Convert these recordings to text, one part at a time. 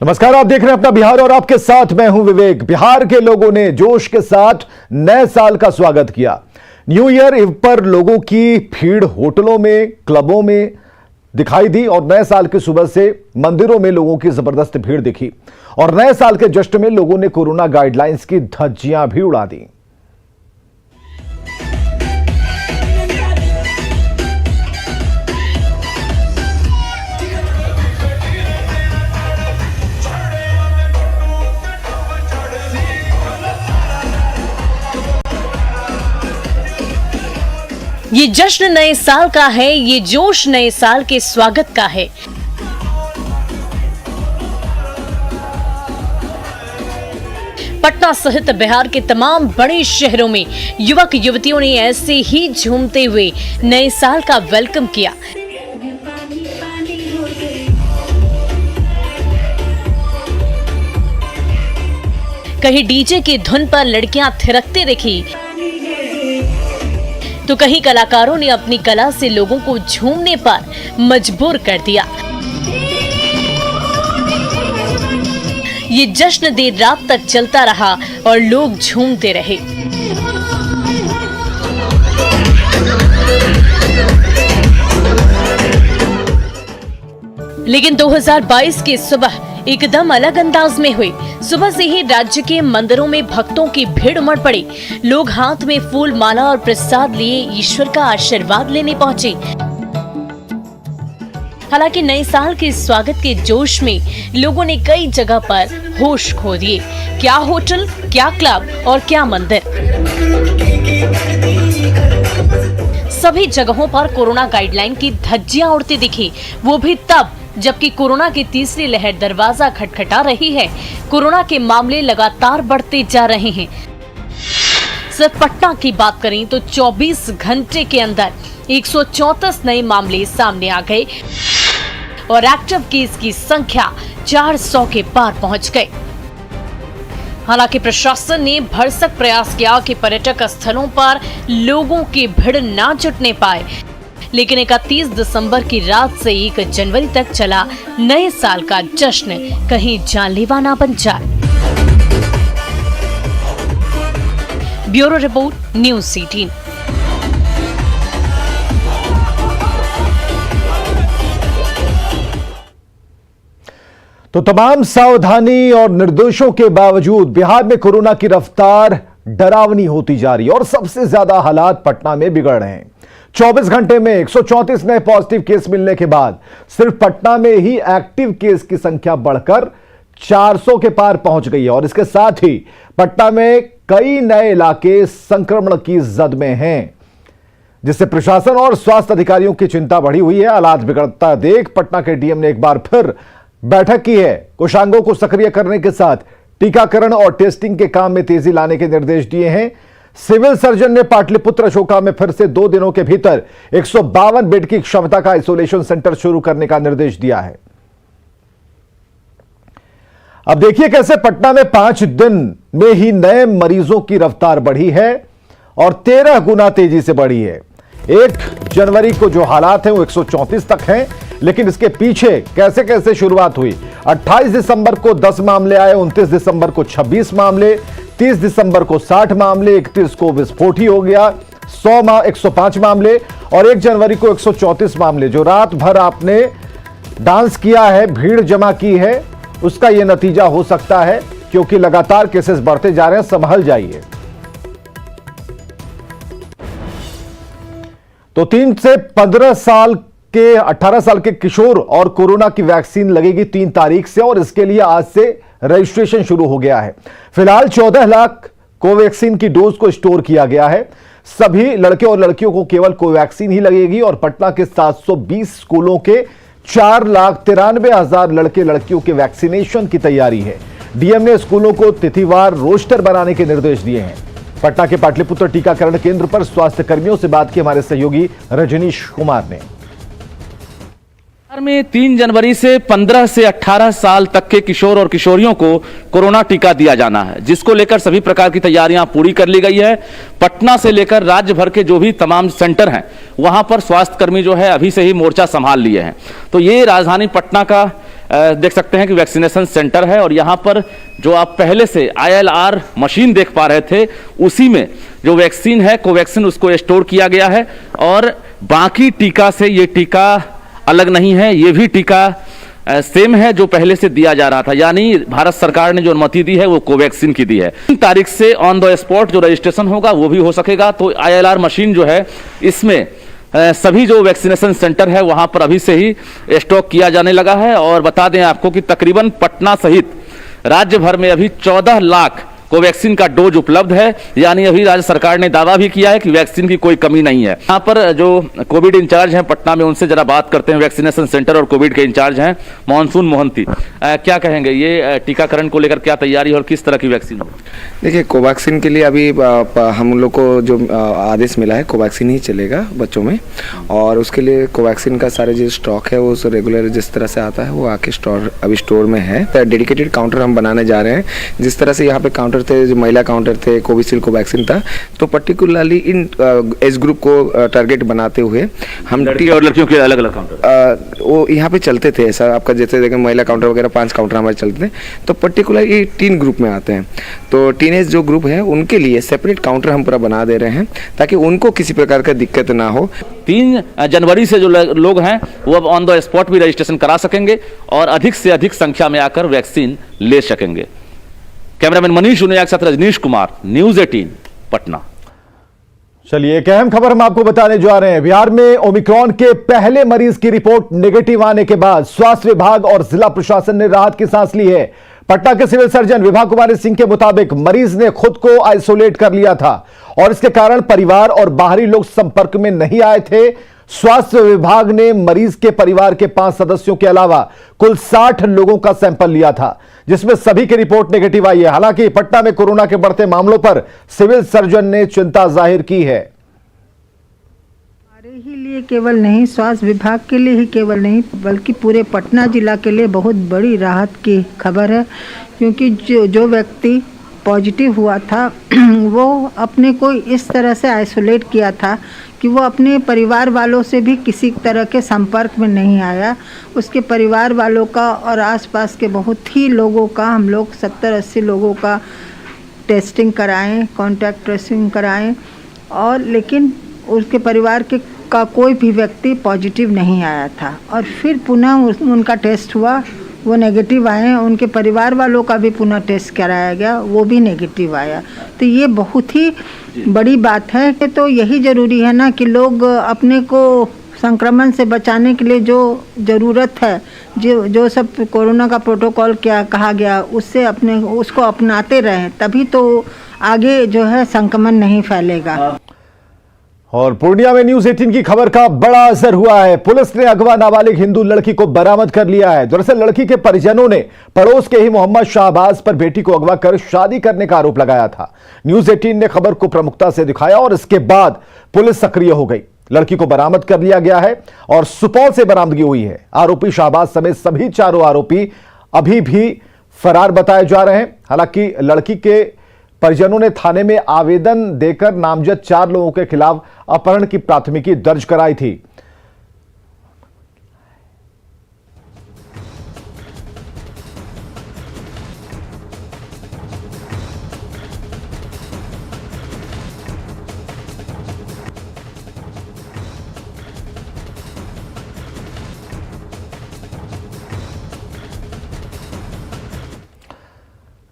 नमस्कार, आप देख रहे हैं अपना बिहार और आपके साथ मैं हूं विवेक। बिहार के लोगों ने जोश के साथ नए साल का स्वागत किया। न्यू ईयर ईव पर लोगों की भीड़ होटलों में, क्लबों में दिखाई दी और नए साल की सुबह से मंदिरों में लोगों की जबरदस्त भीड़ दिखी और नए साल के जश्न में लोगों ने कोरोना गाइडलाइंस की धज्जियां भी उड़ा दी। ये जश्न नए साल का है, ये जोश नए साल के स्वागत का है। पटना सहित बिहार के तमाम बड़े शहरों में युवक युवतियों ने ऐसे ही झूमते हुए नए साल का वेलकम किया। कहीं डीजे की धुन पर लड़कियां थिरकते दिखी तो कहीं कलाकारों ने अपनी कला से लोगों को झूमने पर मजबूर कर दिया। ये जश्न देर रात तक चलता रहा और लोग झूमते रहे। लेकिन 2022 की सुबह एकदम अलग अंदाज में हुई। सुबह से ही राज्य के मंदिरों में भक्तों की भीड़ उमड़ पड़ी। लोग हाथ में फूल, माला और प्रसाद लिए ईश्वर का आशीर्वाद लेने पहुंचे। हालांकि नए साल के स्वागत के जोश में लोगों ने कई जगह पर होश खो दिए। क्या होटल, क्या क्लब और क्या मंदिर, सभी जगहों पर कोरोना गाइडलाइन की धज्जियां उड़ती दिखी। वो भी तब जबकि कोरोना की तीसरी लहर दरवाजा खटखटा रही है। कोरोना के मामले लगातार बढ़ते जा रहे हैं। सिर्फ पटना की बात करें तो 24 घंटे के अंदर 134 नए मामले सामने आ गए और एक्टिव केस की संख्या 400 के पार पहुंच गए। हालांकि प्रशासन ने भरसक प्रयास किया कि पर्यटक स्थलों पर लोगों की भीड़ ना जुटने पाए, लेकिन 31 दिसंबर की रात से 1 जनवरी तक चला नए साल का जश्न कहीं जानलेवा ना बन जाए। Bureau report, news 18। तो तमाम सावधानी और निर्देशों के बावजूद बिहार में कोरोना की रफ्तार डरावनी होती जा रही है और सबसे ज्यादा हालात पटना में बिगड़ रहे हैं। 24 घंटे में 134 नए पॉजिटिव केस मिलने के बाद सिर्फ पटना में ही एक्टिव केस की संख्या बढ़कर 400 के पार पहुंच गई है और इसके साथ ही पटना में कई नए इलाके संक्रमण की जद में हैं, जिससे प्रशासन और स्वास्थ्य अधिकारियों की चिंता बढ़ी हुई है। हालात बिगड़ता देख पटना के डीएम ने एक बार फिर बैठक की है। कोषांगों को सक्रिय करने के साथ टीकाकरण और टेस्टिंग के काम में तेजी लाने के निर्देश दिए हैं। सिविल सर्जन ने पाटलिपुत्र अशोका में फिर से 2 दिनों के भीतर 152 बेड की क्षमता का आइसोलेशन सेंटर शुरू करने का निर्देश दिया है। अब देखिए कैसे पटना में 5 दिन में ही नए मरीजों की रफ्तार बढ़ी है और 13 गुना तेजी से बढ़ी है। 1 जनवरी को जो हालात हैं वो 134 तक हैं, लेकिन इसके पीछे कैसे कैसे शुरुआत हुई। 28 दिसंबर को 10 मामले आए, 29 दिसंबर को 26 मामले, 30 दिसंबर को 60 मामले, 31 को विस्फोट ही हो गया, 105 मामले और 1 जनवरी को 134 मामले। जो रात भर आपने डांस किया है, भीड़ जमा की है, उसका यह नतीजा हो सकता है, क्योंकि लगातार केसेस बढ़ते जा रहे हैं। संभल जाइए। तो 3 से 15 साल के 18 साल के किशोर और कोरोना की वैक्सीन लगेगी 3 तारीख से और इसके लिए आज से रजिस्ट्रेशन शुरू हो गया है। फिलहाल 14 लाख कोवैक्सीन की डोज को स्टोर किया गया है। सभी लड़के और लड़कियों को केवल कोवैक्सीन ही लगेगी और पटना के 720 स्कूलों के 4,93,000 लड़के लड़कियों के वैक्सीनेशन की तैयारी है। डीएम ने स्कूलों को तिथिवार रोस्टर बनाने के निर्देश दिए हैं। पटना के पाटलिपुत्र टीकाकरण केंद्र पर स्वास्थ्य कर्मियों से बात की हमारे सहयोगी रजनीश कुमार ने। बिहार में 3 जनवरी से 15 से 18 साल तक के किशोर और किशोरियों को कोरोना टीका दिया जाना है, जिसको लेकर सभी प्रकार की तैयारियां पूरी कर ली गई है। पटना से लेकर राज्य भर के जो भी तमाम सेंटर हैं वहां पर स्वास्थ्य कर्मी जो है अभी से ही मोर्चा संभाल लिए हैं। तो ये राजधानी पटना का देख सकते हैं कि वैक्सीनेशन सेंटर है और यहाँ पर जो आप पहले से ILR मशीन देख पा रहे थे, उसी में जो वैक्सीन है कोवैक्सीन, उसको स्टोर किया गया है। और बाकी टीका से ये टीका अलग नहीं है, ये भी टीका सेम है जो पहले से दिया जा रहा था। यानी भारत सरकार ने जो अनुमति दी है वो कोवैक्सीन की दी है। 3 तारीख से ऑन द स्पॉट जो रजिस्ट्रेशन होगा वो भी हो सकेगा। तो ILR मशीन जो है इसमें सभी जो वैक्सीनेशन सेंटर है वहां पर अभी से ही स्टॉक किया जाने लगा है। और बता दें आपको कि तकरीबन पटना सहित राज्य भर में अभी 14 लाख कोवैक्सीन का डोज उपलब्ध है। यानी अभी राज्य सरकार ने दावा भी किया है कि वैक्सीन की कोई कमी नहीं है। यहाँ पर जो कोविड इंचार्ज हैं पटना में, उनसे जरा बात करते हैं। वैक्सीनेशन सेंटर और कोविड के इंचार्ज हैं मानसून मोहंती। क्या कहेंगे, ये टीकाकरण को लेकर क्या तैयारी और किस तरह की वैक्सीन होगी? देखिए, कोवैक्सीन के लिए अभी हम लोग को जो आदेश मिला है कोवैक्सीन ही चलेगा बच्चों में। और उसके लिए कोवैक्सीन का सारे जो स्टॉक है वो रेगुलर जिस तरह से आता है वो आके अभी स्टोर में है। डेडिकेटेड काउंटर हम बनाने जा रहे हैं। जिस तरह से यहाँ पे काउंटर थे, जो महिला काउंटर थे, कोविशील्ड कोवैक्सीन था, तो पर्टिकुलरली इन एज ग्रुप को टारगेट बनाते हुए हम लड़की और लड़कियों के अलग अलग काउंटर वो यहाँ पे चलते थे। ऐसा आपका जैसे देखें महिला काउंटर वगैरह 5 काउंटर हमारे चलते थे। तो पर्टिकुलर ये 3 ग्रुप में आते हैं। तो टीनेज जो ग्रुप है उनके लिए सेपरेट काउंटर हम पूरा बना दे रहे हैं ताकि उनको किसी प्रकार का दिक्कत ना हो। 3 जनवरी से जो लोग हैं वो अब ऑन द स्पॉट भी रजिस्ट्रेशन करा सकेंगे और अधिक से अधिक संख्या में आकर वैक्सीन ले सकेंगे। कैमरामैन मनीष उनिया के साथ रजनीश कुमार, न्यूज़ 18 पटना। चलिए, एक अहम खबर हम आपको बताने जा रहे हैं। बिहार में ओमिक्रॉन के पहले मरीज की रिपोर्ट नेगेटिव आने के बाद स्वास्थ्य विभाग और जिला प्रशासन ने राहत की सांस ली है। पटना के सिविल सर्जन विभा कुमारी सिंह के मुताबिक मरीज ने खुद को आइसोलेट कर लिया था और इसके कारण परिवार और बाहरी लोग संपर्क में नहीं आए थे। स्वास्थ्य विभाग ने मरीज के परिवार के 5 सदस्यों के अलावा कुल 60 लोगों का सैंपल लिया था, जिसमें सभी की रिपोर्ट नेगेटिव आई है। हालांकि पटना में कोरोना के बढ़ते मामलों पर सिविल सर्जन ने चिंता जाहिर की है। हमारे ही लिए केवल नहीं, स्वास्थ्य विभाग के लिए ही केवल नहीं, बल्कि पूरे पटना जिला के लिए बहुत बड़ी राहत की खबर है। क्योंकि जो व्यक्ति पॉजिटिव हुआ था वो अपने को इस तरह से आइसोलेट किया था कि वो अपने परिवार वालों से भी किसी तरह के संपर्क में नहीं आया। उसके परिवार वालों का और आसपास के बहुत ही लोगों का हम लोग 70-80 लोगों का टेस्टिंग कराएं, कॉन्टैक्ट ट्रेसिंग कराएं, और लेकिन उसके परिवार का कोई भी व्यक्ति पॉजिटिव नहीं आया था। और फिर पुनः उनका टेस्ट हुआ, वो नेगेटिव आए। उनके परिवार वालों का भी पुनः टेस्ट कराया गया, वो भी नेगेटिव आया। तो ये बहुत ही बड़ी बात है। तो यही ज़रूरी है ना कि लोग अपने को संक्रमण से बचाने के लिए जो ज़रूरत है, जो सब कोरोना का प्रोटोकॉल क्या कहा गया, उसको अपनाते रहें, तभी तो आगे जो है संक्रमण नहीं फैलेगा। और पूर्णिया में न्यूज़ 18 की खबर का बड़ा असर हुआ है। पुलिस ने अगवा नाबालिग हिंदू लड़की को बरामद कर लिया है। दरअसल लड़की के परिजनों ने पड़ोस के ही मोहम्मद शाहबाज पर बेटी को अगवा कर शादी करने का आरोप लगाया था। न्यूज़ 18 ने खबर को प्रमुखता से दिखाया और इसके बाद पुलिस सक्रिय हो गई। लड़की को बरामद कर लिया गया है और सुपौल से बरामदगी हुई है। आरोपी शाहबाज समेत सभी 4 आरोपी अभी भी फरार बताए जा रहे हैं। हालांकि लड़की के परिजनों ने थाने में आवेदन देकर नामजद 4 लोगों के खिलाफ अपहरण की प्राथमिकी दर्ज कराई थी।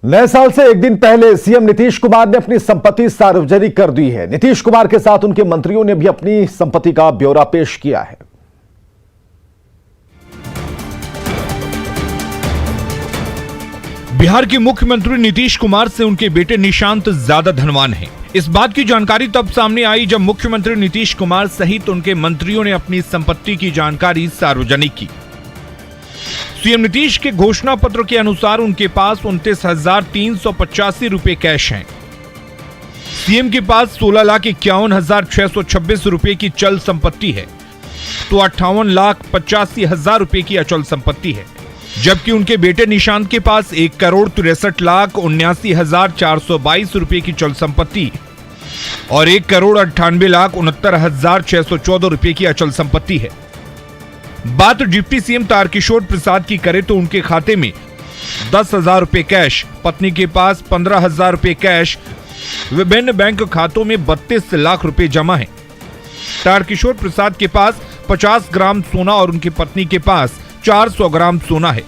नए साल से एक दिन पहले सीएम नीतीश कुमार ने अपनी संपत्ति सार्वजनिक कर दी है। नीतीश कुमार के साथ उनके मंत्रियों ने भी अपनी संपत्ति का ब्यौरा पेश किया है। बिहार के मुख्यमंत्री नीतीश कुमार से उनके बेटे निशांत ज्यादा धनवान हैं। इस बात की जानकारी तब सामने आई जब मुख्यमंत्री नीतीश कुमार सहित उनके मंत्रियों ने अपनी संपत्ति की जानकारी सार्वजनिक की। सीएम नीतीश के घोषणा पत्र के अनुसार उनके पास 29,385 रुपए कैश हैं। सीएम के पास 16,51,626 रुपए की चल संपत्ति है, तो 58,85,000 रुपए की अचल संपत्ति है। जबकि उनके बेटे निशांत के पास 1,63,79,422 रुपए की चल संपत्ति और 1,98,69,614 रुपए की अचल संपत्ति है। बात डिप्टी सीएम तारकिशोर प्रसाद की करें तो उनके खाते में 10,000 रुपए कैश, पत्नी के पास 15,000 रुपए कैश, विभिन्न बैंक खातों में 32 लाख रुपए जमा हैं। तारकिशोर प्रसाद के पास 50 ग्राम सोना और उनकी पत्नी के पास 400 ग्राम सोना है।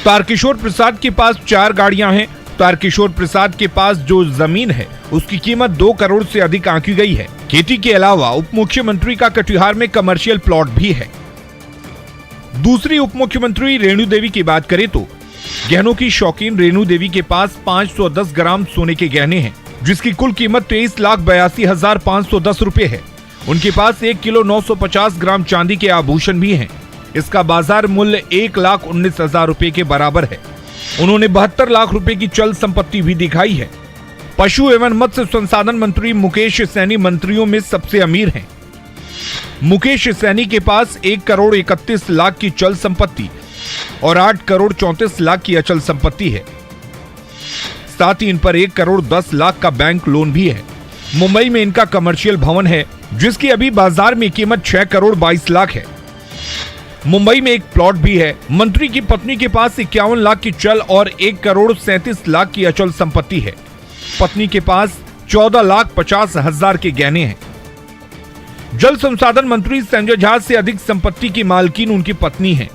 तारकिशोर प्रसाद के पास 4 गाड़ियां हैं। तारकिशोर प्रसाद के पास जो जमीन है उसकी कीमत 2 करोड़ से अधिक आंकी गई है। खेती के अलावा उप मुख्यमंत्री का कटिहार में कमर्शियल प्लॉट भी है। दूसरी उप मुख्यमंत्री रेणु देवी की बात करें तो गहनों की शौकीन रेणु देवी के पास 510 ग्राम सोने के गहने हैं, जिसकी कुल कीमत 23,82,510 रुपए है। उनके पास 1 किलो 950 ग्राम चांदी के आभूषण भी हैं। इसका बाजार मूल्य 1,19,000 रुपए के बराबर है। उन्होंने 72 लाख रुपए की चल संपत्ति भी दिखाई है। पशु एवं मत्स्य संसाधन मंत्री मुकेश सैनी मंत्रियों में सबसे अमीर हैं। मुकेश सैनी के पास 1 करोड़ 31 लाख की चल संपत्ति और 8 करोड़ 34 लाख की अचल संपत्ति है। साथ ही इन पर 1 करोड़ 10 लाख का बैंक लोन भी है। मुंबई में इनका कमर्शियल भवन है, जिसकी अभी बाजार में कीमत 6 करोड़ 22 लाख है। मुंबई में एक प्लॉट भी है। मंत्री की पत्नी के पास 51 लाख की चल और 1 करोड़ 37 लाख की अचल संपत्ति है। पत्नी के पास 14,50,000 के गहने हैं। जल संसाधन मंत्री संजय झा से अधिक संपत्ति की मालकिन उनकी पत्नी है।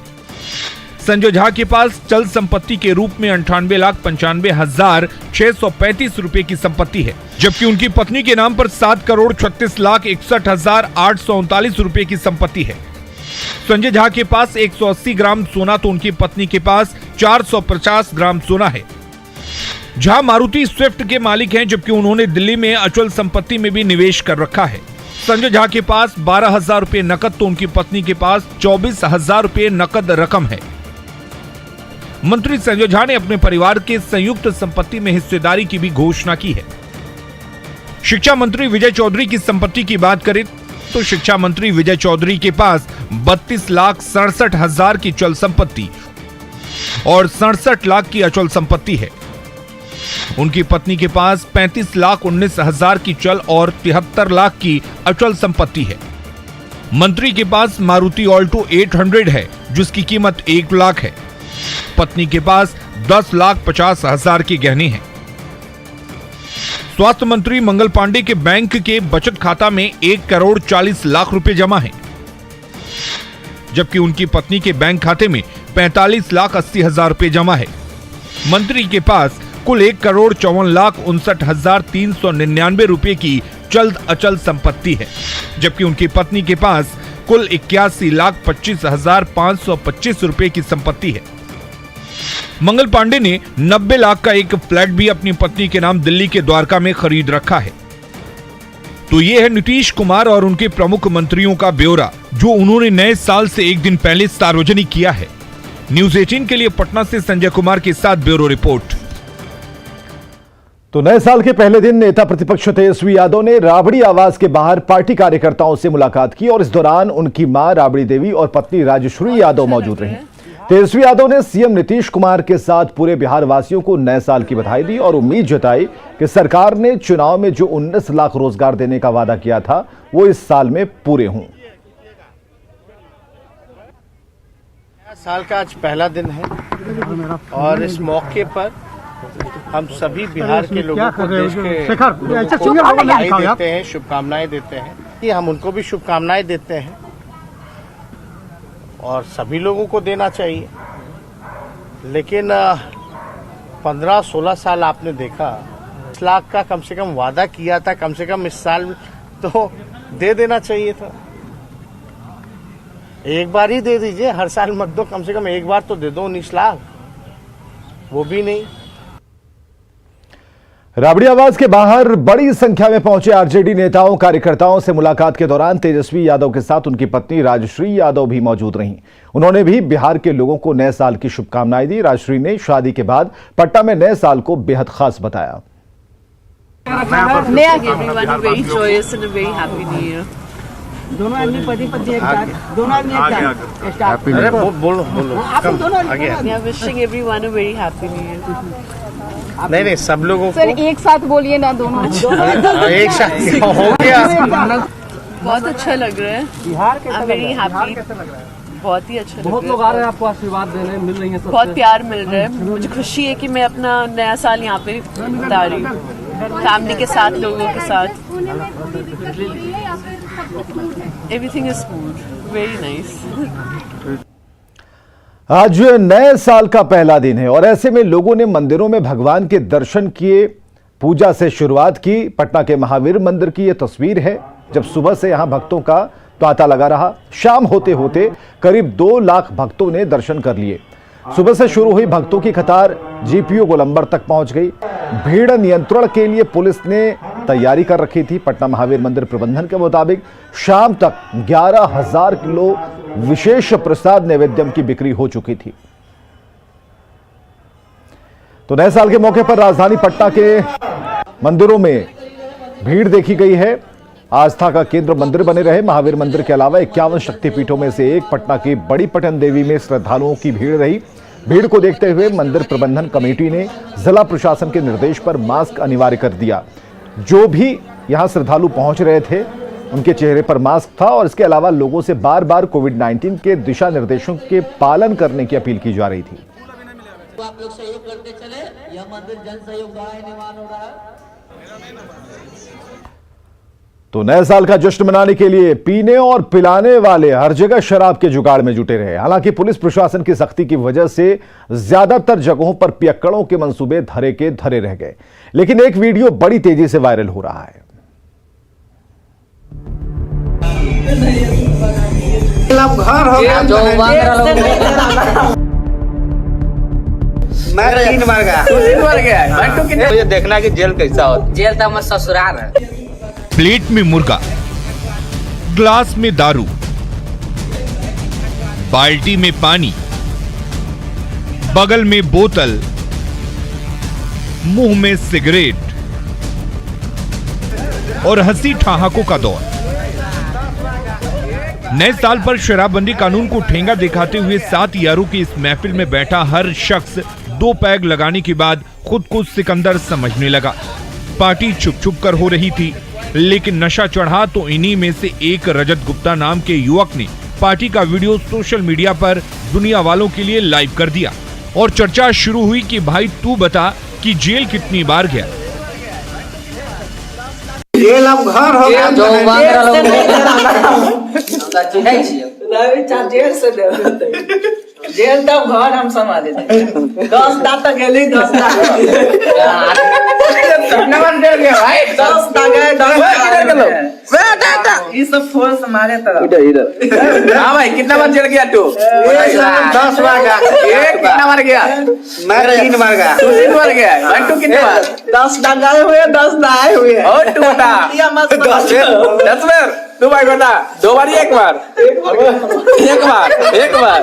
संजय झा के पास चल संपत्ति के रूप में 98,95,635 रुपए की संपत्ति है, जबकि उनकी पत्नी के नाम पर 7 करोड़ 36,61,839 रुपए की संपत्ति है। संजय झा के पास 180 ग्राम सोना तो उनकी पत्नी के पास 450 ग्राम सोना है। झा मारुति स्विफ्ट के मालिक हैं, जबकि उन्होंने दिल्ली में अचल संपत्ति में भी निवेश कर रखा है। संजय झा के पास 12,000 रुपए नकद तो उनकी पत्नी के पास 24,000 रुपए नकद रकम है। मंत्री संजय झा ने अपने परिवार के संयुक्त संपत्ति में हिस्सेदारी की भी घोषणा की है। शिक्षा मंत्री विजय चौधरी की संपत्ति की बात करें तो शिक्षा मंत्री विजय चौधरी के पास 32,67,000 की चल संपत्ति और 67 लाख की अचल संपत्ति है। उनकी पत्नी के पास 35,19,000 की चल और 73 लाख की अचल संपत्ति है। मंत्री के पास मारुति ऑल्टो 800 है, जिसकी कीमत 1 लाख है। पत्नी के पास 10,50,000 के गहने हैं। स्वास्थ्य मंत्री मंगल पांडे के बैंक के बचत खाता में 1 करोड़ 40 लाख रुपए जमा है, जबकि उनकी पत्नी के बैंक खाते में 45,80,000 रुपए जमा है। मंत्री के पास कुल 1 करोड़ 54,59,399 रुपए की चल अचल संपत्ति है, जबकि उनकी पत्नी के पास कुल 81,25,525 रुपए की संपत्ति है। मंगल पांडे ने 90 लाख का एक फ्लैट भी अपनी पत्नी के नाम दिल्ली के द्वारका में खरीद रखा है। तो ये है नीतीश कुमार और उनके प्रमुख मंत्रियों का ब्यौरा, जो उन्होंने नए साल से एक दिन पहले सार्वजनिक किया है। न्यूज़ 18 के लिए पटना से संजय कुमार के साथ ब्यूरो रिपोर्ट। तो नए साल के पहले दिन नेता प्रतिपक्ष तेजस्वी यादव ने राबड़ी आवास के बाहर पार्टी कार्यकर्ताओं से मुलाकात की और इस दौरान उनकी मां राबड़ी देवी और पत्नी राजश्री यादव मौजूद रहीं। तेजस्वी यादव ने सीएम नीतीश कुमार के साथ पूरे बिहार वासियों को नए साल की बधाई दी और उम्मीद जताई कि सरकार ने चुनाव में जो 19 लाख रोजगार देने का वादा किया था वो इस साल में पूरे हों। साल का आज पहला दिन है और इस मौके पर हम सभी बिहार के लोगों को देश के बधाई देते हैं, शुभकामनाएं देते हैं कि हम उनको भी शुभकामनाएं देते हैं और सभी लोगों को देना चाहिए। लेकिन 15-16 साल आपने देखा, 10 लाख का कम से कम वादा किया था, कम से कम इस साल तो दे देना चाहिए था। एक बार ही दे दीजिए, हर साल मत दो, कम से कम एक बार तो दे दो 19 लाख, वो भी नहीं। राबड़ी आवास के बाहर बड़ी संख्या में पहुंचे आरजेडी नेताओं कार्यकर्ताओं से मुलाकात के दौरान तेजस्वी यादव के साथ उनकी पत्नी राजश्री यादव भी मौजूद रहीं। उन्होंने भी बिहार के लोगों को नए साल की शुभकामनाएं दी। राजश्री ने शादी के बाद पटना में नए साल को बेहद खास बताया। दोनों आदमी पति पत्नी एक साथ, दोनों आदमी एक साथ। अरे बोलो wishing everyone a very happy new year. नहीं सब लोगों सर एक साथ बोलिए ना, दोनों एक साथ हो गया। बहुत अच्छा लग रहा है। बिहार के वेरी हैप्पी। बहुत ही अच्छा लग बहुत रहा लोग है। आ रहे हैं आपको आशीर्वाद देने, मिल रही है सबसे। बहुत प्यार मिल रहा है। मुझे खुशी है कि मैं अपना नया साल यहाँ पे बिता रही हूँ, फैमिली के साथ, लोगों के साथ। Everything is smooth, very nice. आज नए साल का पहला दिन है और ऐसे में लोगों ने मंदिरों में भगवान के दर्शन किए, पूजा से शुरुआत की। पटना के महावीर मंदिर की यह तस्वीर है जब सुबह से यहां भक्तों का तांता लगा रहा। शाम होते होते करीब 2 लाख भक्तों ने दर्शन कर लिए। सुबह से शुरू हुई भक्तों की कतार जीपीओ गोलंबर तक पहुंच गई। भीड़ नियंत्रण के लिए पुलिस ने तैयारी कर रखी थी। पटना महावीर मंदिर प्रबंधन के मुताबिक शाम तक 11,000 किलो विशेष प्रसाद नैवेद्यम की बिक्री हो चुकी थी। तो नए साल के मौके पर राजधानी पटना के मंदिरों में भीड़ देखी गई है। आस्था का केंद्र मंदिर बने रहे। महावीर मंदिर के अलावा 51 शक्तिपीठों में से एक पटना की बड़ी पटन देवी में श्रद्धालुओं की भीड़ रही। भीड़ को देखते हुए मंदिर प्रबंधन कमेटी ने जिला प्रशासन के निर्देश पर मास्क अनिवार्य कर दिया। जो भी यहां श्रद्धालु पहुंच रहे थे उनके चेहरे पर मास्क था और इसके अलावा लोगों से बार बार कोविड-19 के दिशा निर्देशों के पालन करने की अपील की जा रही थी। आप लोग सहयोग करते चले, यह मंदिर जन सहयोग द्वारा ही निर्माण हो रहा है। तो नए साल का जश्न मनाने के लिए पीने और पिलाने वाले हर जगह शराब के जुगाड़ में जुटे रहे। हालांकि पुलिस प्रशासन की सख्ती की वजह से ज्यादातर जगहों पर पियक्कड़ों के मंसूबे धरे के धरे रह गए। लेकिन एक वीडियो बड़ी तेजी से वायरल हो रहा है। मैं 3 बार गया। तो ये देखना कि जेल कैसा हो। जेल तो हमारा ससुराल है। प्लेट में मुर्गा, ग्लास में दारू, बाल्टी में पानी, बगल में बोतल, मुंह में सिगरेट और हंसी ठहाकों का दौर। नए साल पर शराबबंदी कानून को ठेंगा दिखाते हुए 7 यारों की इस महफिल में बैठा हर शख्स 2 पैग लगाने के बाद खुद को सिकंदर समझने लगा। पार्टी छुप छुप कर हो रही थी, लेकिन नशा चढ़ा तो इन्हीं में से एक रजत गुप्ता नाम के युवक ने पार्टी का वीडियो सोशल मीडिया पर दुनिया वालों के लिए लाइव कर दिया और चर्चा शुरू हुई कि भाई तू बता कि जेल कितनी बार गया। जेल अब घर हो गया। जो जेल से जेल तब घर हम समझ 10 दांत तक गेली 10 ये सब फोर्स हमारे तरफ। हाँ भाई कितना बार जेल गया तू? 10 बार गया। कितना बार गया? मैं 3 बार गया। तू 3 बार गया? तू कितने बार? 10 डंगाए हुए 10 नहाए हुए। और तू बता 10 बार? तू भाई बता 2 बार 1 बार? 1 बार।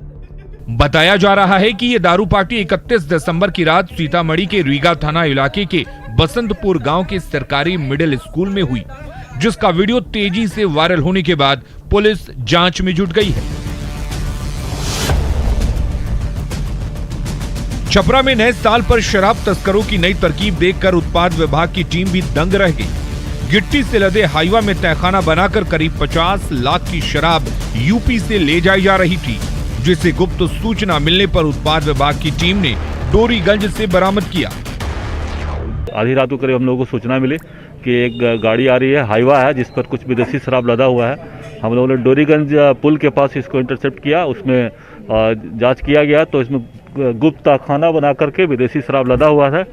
बताया जा रहा है कि ये दारू पार्टी 31 दिसंबर की रात सीतामढ़ी के रीगा थाना इलाके के बसंतपुर गांव के सरकारी मिडिल स्कूल में हुई, जिसका वीडियो तेजी से वायरल होने के बाद पुलिस जांच में जुट गई है। छपरा में नए साल पर शराब तस्करों की नई तरकीब देखकर उत्पाद विभाग की टीम भी दंग रह गई। गिट्टी से लदे हाईवा में तहखाना बनाकर करीब 50 लाख की शराब यूपी से ले जाई जा रही थी, जिसे गुप्त सूचना मिलने पर उत्पाद विभाग की टीम ने डोरीगंज से बरामद किया। आधी रात को करीब हम लोगों को सूचना मिली कि एक गाड़ी आ रही है, हाईवा है, जिस पर कुछ विदेशी शराब लदा हुआ है। हम लोगों ने डोरीगंज पुल के पास इसको इंटरसेप्ट किया, उसमें जांच किया गया तो इसमें गुप्त तहखाना बना करके विदेशी शराब लदा हुआ है।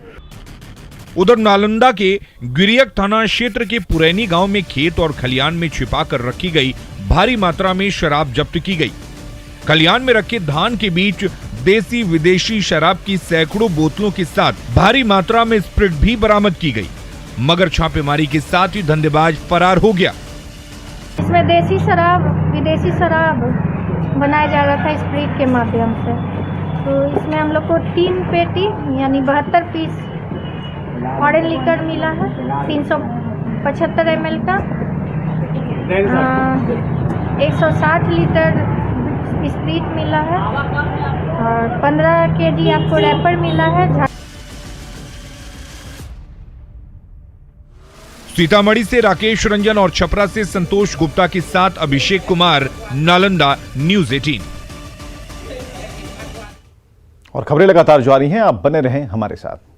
उधर नालंदा के गिरियक थाना क्षेत्र के पुरैनी गांव में खेत और खलियान में छिपा कर रखी गई भारी मात्रा में शराब जब्त की गई। खलियान में रखे धान के बीच देसी विदेशी शराब की सैकड़ों बोतलों के साथ भारी मात्रा में स्प्रिट भी बरामद की गई, मगर छापेमारी के साथ ही धंधेबाज फरार हो गया। इसमें देसी शराब विदेशी शराब बनाया जा रहा था स्प्रिट के माध्यम से। तो इसमें हम लोग को 3 पेटी यानी 72 पीस फॉरेन लीकर मिला है, 375 ml का, 160 लीटर स्प्रिट मिला है और 15 kg आपको रैपर मिला है। सीतामढ़ी से राकेश रंजन और छपरा से संतोष गुप्ता के साथ अभिषेक कुमार, नालंदा, न्यूज़ 18। और खबरें लगातार जारी हैं, आप बने रहें हमारे साथ।